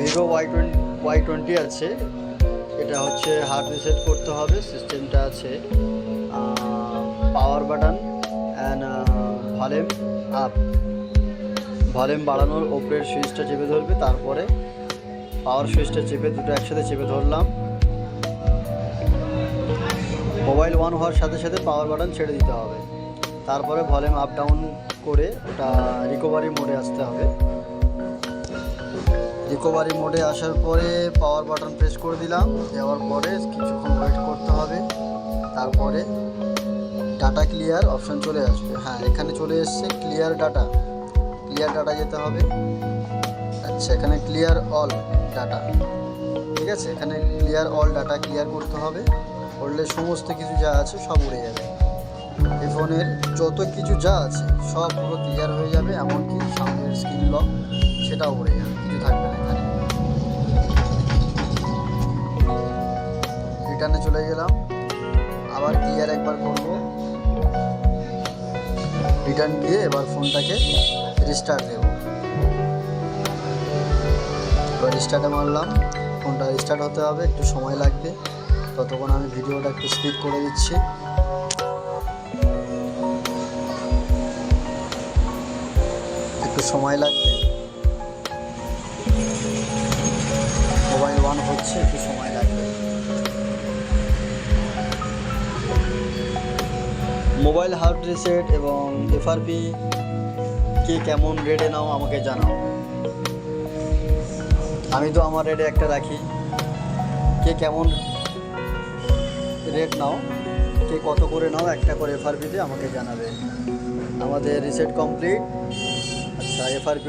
Vivo Y20 আছে। এটা হচ্ছে হার্ড রিসেট করতে হবে। সিস্টেমটা আছে power button and volume up. Volume বাড়ানোর ওপরের সুইচটা চেপে ধরবে, তারপরে পাওয়ার সুইচটা চেপে দুটো একসাথে চেপে ধরলাম। মোবাইল অন হওয়ার সাথে সাথে পাওয়ার বাটন ছেড়ে দিতে হবে, তারপরে ভলিউম আপ ডাউন করে ওটা রিকভারি মোডে আসতে হবে। রিকভারি মোডে আসার পরে পাওয়ার বাটন প্রেস করে দিলাম। দেওয়ার পরে কিছুক্ষণ ওয়েট করতে হবে, তারপরে ডাটা ক্লিয়ার অপশান চলে আসবে। হ্যাঁ, এখানে চলে এসছে ক্লিয়ার ডাটা যেতে হবে। আচ্ছা, এখানে ক্লিয়ার অল ডাটা, ঠিক আছে। এখানে ক্লিয়ার অল ডাটা ক্লিয়ার করতে হবে, করলে সমস্ত কিছু যা আছে সব উড়ে যাবে। এই ফোনের যত কিছু যা আছে সব পুরো ক্লিয়ার হয়ে যাবে, এমনকি সামনের স্ক্রিন লক সেটাও উড়ে যাবে, কিছু থাকবে না এখানে। রিটার্নে চলে গেলাম, আবার ক্লিয়ার একবার করব। রিটার্ন দিয়ে এবার ফোনটাকে রিস্টার্ট দেব। এবার রিস্টার্টে মারলাম, ফোনটা রিস্টার্ট হতে হবে, একটু সময় লাগবে। ততক্ষণ আমি ভিডিওটা একটু স্পিড করে দিচ্ছি। একটু সময় লাগবে, মোবাইল অন হচ্ছে, একটু সময় লাগবে। মোবাইল হার্ড রিসেট এবং এফআরপি কে কেমন রেটে নাও আমাকে জানাও। আমি তো আমার রেটে একটা রাখি, কে কেমন রেট নাও, কে কত করে নাও একটা করে এফআরপিতে আমাকে জানাবে। আমাদের রিসেট কমপ্লিট। আচ্ছা, এফআরপি